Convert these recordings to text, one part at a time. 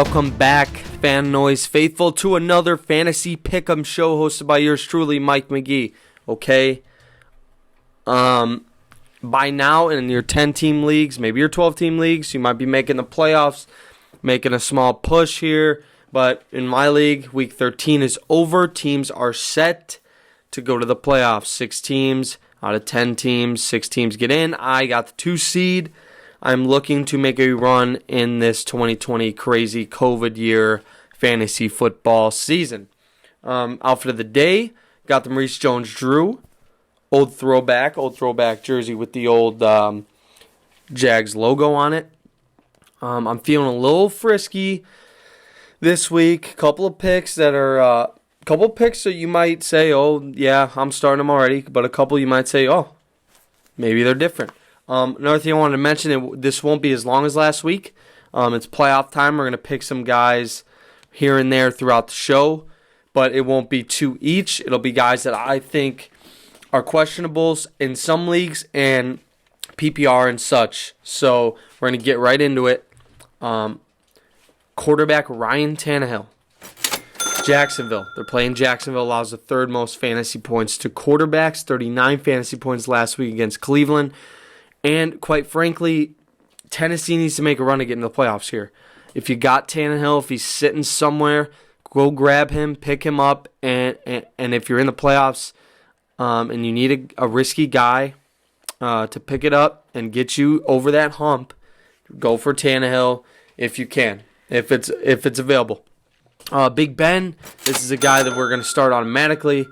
Welcome back, FanNoise faithful, to another fantasy pick'em show hosted by yours truly, Mike McGee. Okay, by now in your 10-team leagues, maybe your 12-team leagues, you might be making the playoffs, making a small push here. But in my league, Week 13 is over. Teams are set to go to the playoffs. 6 teams out of 10 teams. 6 teams get in. I got the 2 seed. I'm looking to make a run in this 2020 crazy COVID year fantasy football season. Outfit of the day, got the Maurice Jones-Drew, old throwback jersey with the old Jags logo on it. I'm feeling a little frisky this week. Couple of picks that you might say, oh yeah, I'm starting them already. But a couple you might say, oh, maybe they're different. Another thing I wanted to mention, this won't be as long as last week. It's playoff time. We're going to pick some guys here and there throughout the show, but it won't be 2 each. It'll be guys that I think are questionables in some leagues and PPR and such. So we're going to get right into it. Quarterback Ryan Tannehill. Jacksonville. They're playing Jacksonville. Allows the 3rd most fantasy points to quarterbacks. 39 fantasy points last week against Cleveland. And quite frankly, Tennessee needs to make a run to get in the playoffs here. If you got Tannehill, if he's sitting somewhere, go grab him, pick him up, and if you're in the playoffs and you need a risky guy to pick it up and get you over that hump, go for Tannehill if you can, if it's available. Big Ben, this is a guy that we're going to start automatically,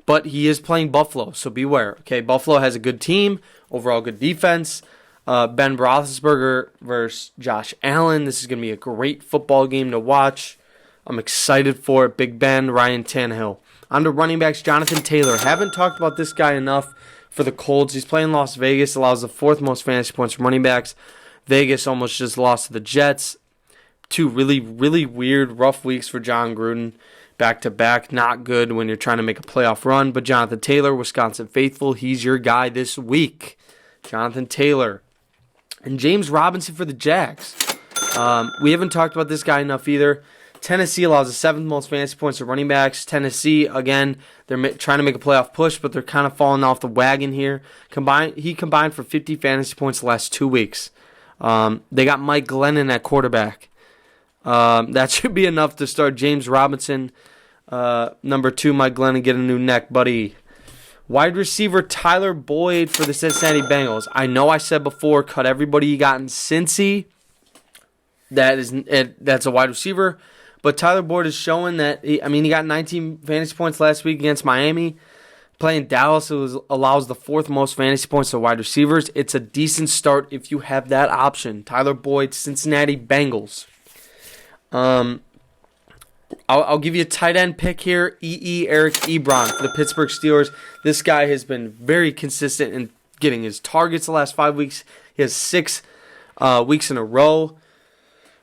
but he is playing Buffalo, so beware. Okay, Buffalo has a good team. Overall good defense. Ben Roethlisberger versus Josh Allen. This is going to be a great football game to watch. I'm excited for it. Big Ben, Ryan Tannehill. On to running backs, Jonathan Taylor. Haven't talked about this guy enough for the Colts. He's playing Las Vegas. Allows the 4th most fantasy points from running backs. Vegas almost just lost to the Jets. 2 really, really weird, rough weeks for John Gruden. Back-to-back, not good when you're trying to make a playoff run. But Jonathan Taylor, Wisconsin faithful, he's your guy this week. Jonathan Taylor. And James Robinson for the Jags. We haven't talked about this guy enough either. Tennessee allows the 7th most fantasy points to running backs. Tennessee, again, they're trying to make a playoff push, but they're kind of falling off the wagon here. He combined for 50 fantasy points the last 2 weeks. They got Mike Glennon at quarterback. That should be enough to start James Robinson. Number 2, Mike Glennon, get a new neck, buddy. Wide receiver Tyler Boyd for the Cincinnati Bengals. I know I said before, cut everybody you got in Cincy. That's a wide receiver. But Tyler Boyd is showing that, he got 19 fantasy points last week against Miami. Playing Dallas, allows the 4th most fantasy points to wide receivers. It's a decent start if you have that option. Tyler Boyd, Cincinnati Bengals. I'll give you a tight end pick here. Eric Ebron for the Pittsburgh Steelers. This guy has been very consistent in getting his targets the last 5 weeks. He has 6 weeks in a row.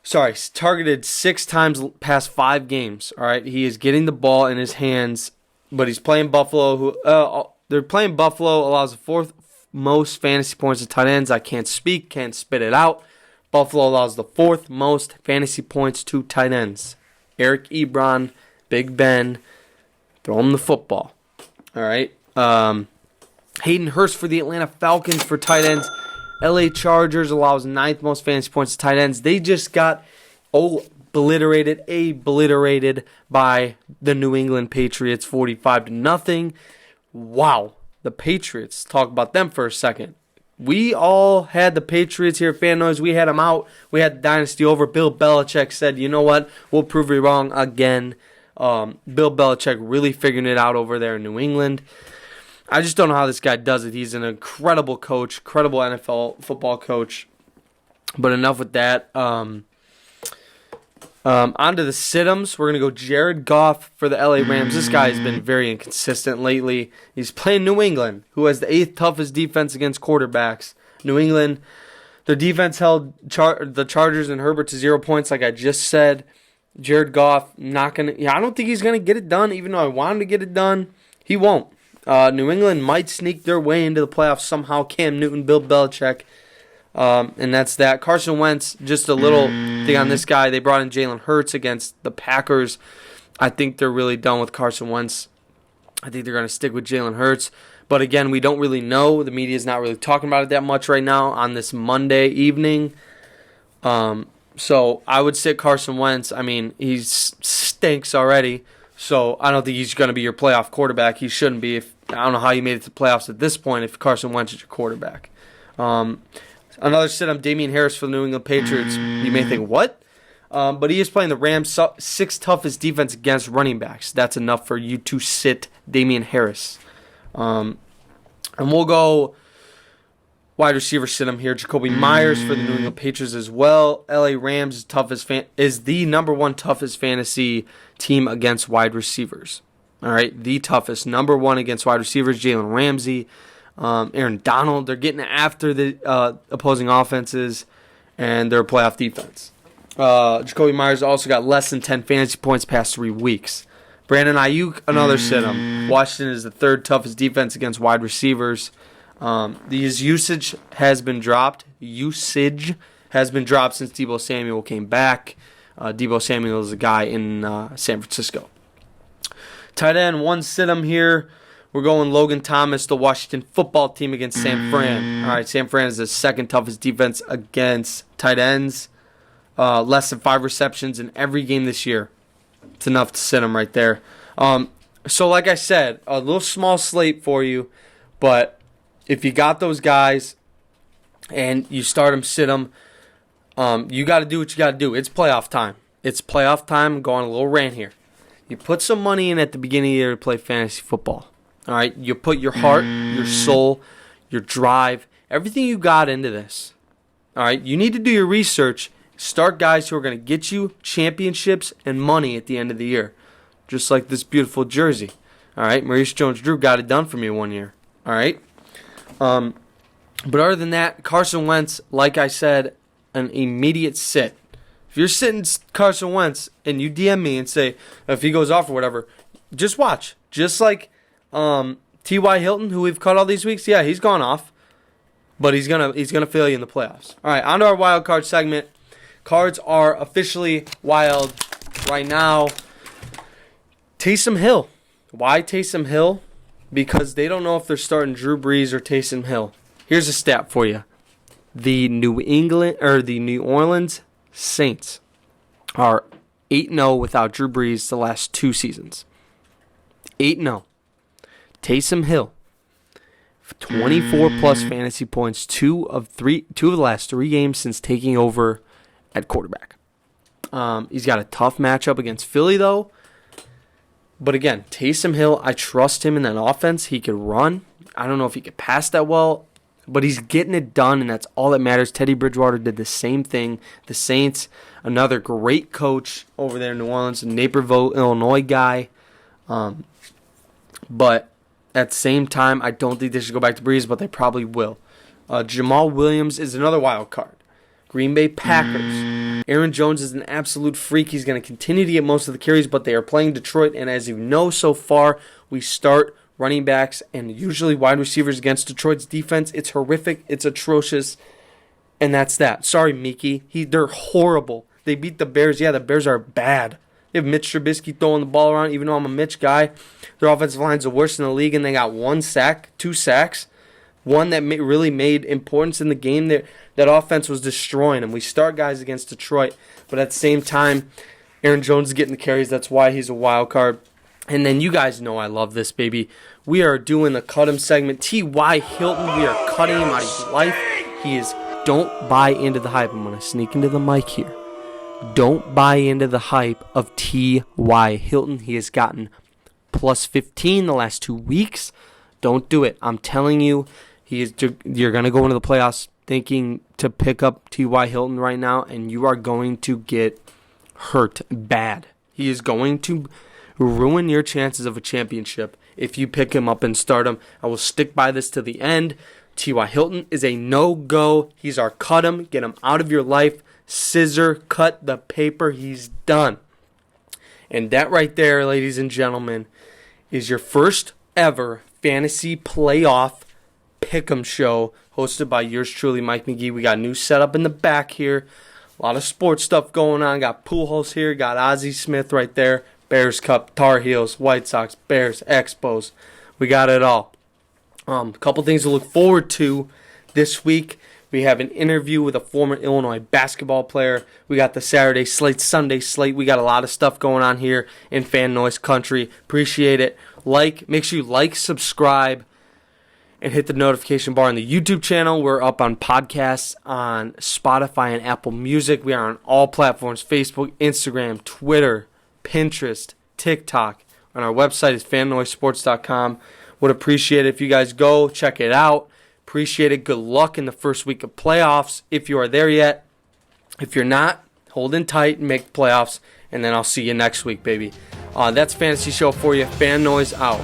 Targeted 6 times past 5 games. All right, he is getting the ball in his hands, but he's playing Buffalo. They're playing Buffalo. Allows the 4th most fantasy points to tight ends. I can't spit it out. Buffalo allows the 4th most fantasy points to tight ends. Eric Ebron, Big Ben, throw him the football. All right. Hayden Hurst for the Atlanta Falcons for tight ends. LA Chargers allows 9th most fantasy points to tight ends. They just got obliterated by the New England Patriots, 45-0. Wow. The Patriots. Talk about them for a second. We all had the Patriots here at FanNoise. We had them out. We had the dynasty over. Bill Belichick said, you know what? We'll prove you wrong again. Bill Belichick really figuring it out over there in New England. I just don't know how this guy does it. He's an incredible coach, incredible NFL football coach. But enough with that. On to the sit-ems. We're going to go Jared Goff for the LA Rams. This guy has been very inconsistent lately. He's playing New England, who has the 8th toughest defense against quarterbacks. New England, their defense held the Chargers and Herbert to 0 points, like I just said. Jared Goff, I don't think he's going to get it done, even though I want him to get it done. He won't. New England might sneak their way into the playoffs somehow. Cam Newton, Bill Belichick. And that's that. Carson Wentz, just a little thing on this guy. They brought in Jalen Hurts against the Packers. I think they're really done with Carson Wentz. I think they're going to stick with Jalen Hurts. But again, we don't really know. The media is not really talking about it that much right now on this Monday evening. So I would sit Carson Wentz. I mean, he stinks already. So I don't think he's going to be your playoff quarterback. He shouldn't be. I don't know how you made it to the playoffs at this point if Carson Wentz is your quarterback. Another sit-up, Damien Harris for the New England Patriots. You may think, what? But he is playing the Rams' sixth toughest defense against running backs. That's enough for you to sit Damien Harris. And we'll go wide receiver sit-em here. Jacoby Meyers for the New England Patriots as well. LA Rams is the number one toughest fantasy team against wide receivers. All right, the toughest. Number one against wide receivers, Jalen Ramsey, Aaron Donald. They're getting after the opposing offenses, and they're a playoff defense. Jacoby Meyers also got less than 10 fantasy points past 3 weeks. Brandon Ayuk, another sit-em. Washington is the third toughest defense against wide receivers. His usage has been dropped. Since Deebo Samuel came back. Deebo Samuel is a guy in San Francisco. Tight end, one sit-em here. We're going Logan Thomas, the Washington football team against San Fran. All right, San Fran is the second toughest defense against tight ends. Less than 5 receptions in every game this year. It's enough to sit him right there. So like I said, a little small slate for you, but if you got those guys and you start them, sit them, you got to do what you got to do. It's playoff time. I'm going a little rant here. You put some money in at the beginning of the year to play fantasy football. All right, you put your heart, your soul, your drive, everything you got into this. All right, you need to do your research. Start guys who are going to get you championships and money at the end of the year. Just like this beautiful jersey. All right, Maurice Jones-Drew got it done for me one year. All right. But other than that, Carson Wentz, like I said, an immediate sit. If you're sitting Carson Wentz and you DM me and say, if he goes off or whatever, just watch. Just like T.Y. Hilton, who we've caught all these weeks, yeah, he's gone off. But he's gonna fail you in the playoffs. All right, on to our wild card segment. Cards are officially wild right now. Taysom Hill. Why Taysom Hill? Because they don't know if they're starting Drew Brees or Taysom Hill. Here's a stat for you. The New Orleans Saints are 8-0 without Drew Brees the last 2 seasons. 8-0. Taysom Hill, 24-plus fantasy points, 2 of the last 3 games since taking over at quarterback. He's got a tough matchup against Philly, though. But again, Taysom Hill, I trust him in that offense. He could run. I don't know if he could pass that well, but he's getting it done, and that's all that matters. Teddy Bridgewater did the same thing. The Saints, another great coach over there in New Orleans, a Naperville, Illinois guy. But at the same time, I don't think they should go back to Breeze, but they probably will. Jamal Williams is another wild card. Green Bay Packers. Aaron Jones is an absolute freak. He's going to continue to get most of the carries, but they are playing Detroit, and as you know so far, we start running backs and usually wide receivers against Detroit's defense. It's horrific. It's atrocious, and that's that. Sorry, Mickey. They're horrible. They beat the Bears. Yeah, the Bears are bad. They have Mitch Trubisky throwing the ball around, even though I'm a Mitch guy. Their offensive line's the worst in the league, and they got 1 sack, 2 sacks. One that really made importance in the game. That offense was destroying them. We start guys against Detroit, but at the same time, Aaron Jones is getting the carries. That's why he's a wild card. And then you guys know I love this, baby. We are doing the cut him segment. T.Y. Hilton, we are cutting him out of his life. Don't buy into the hype. I'm going to sneak into the mic here. Don't buy into the hype of T.Y. Hilton. He has gotten plus 15 the last 2 weeks. Don't do it. I'm telling you, you're going to go into the playoffs thinking to pick up T.Y. Hilton right now, and you are going to get hurt bad. He is going to ruin your chances of a championship if you pick him up and start him. I will stick by this to the end. T.Y. Hilton is a no-go. He's our cut him. Get him out of your life. Scissor, cut the paper. He's done. And that right there, ladies and gentlemen, is your first ever fantasy playoff Pick'em Show, hosted by yours truly, Mike McGee. We got a new setup in the back here. A lot of sports stuff going on. Got Pujols here. Got Ozzie Smith right there. Bears Cup, Tar Heels, White Sox, Bears, Expos. We got it all. A couple things to look forward to this week. We have an interview with a former Illinois basketball player. We got the Saturday slate, Sunday slate. We got a lot of stuff going on here in FanNoise country. Appreciate it. Make sure you like, subscribe, and hit the notification bar on the YouTube channel. We're up on podcasts on Spotify and Apple Music. We are on all platforms: Facebook, Instagram, Twitter, Pinterest, TikTok. And our website is fannoisesports.com. Would appreciate it if you guys go check it out. Appreciate it. Good luck in the first week of playoffs if you are there yet. If you're not, hold in tight and make the playoffs. And then I'll see you next week, baby. That's Fantasy Show for you. FanNoise out.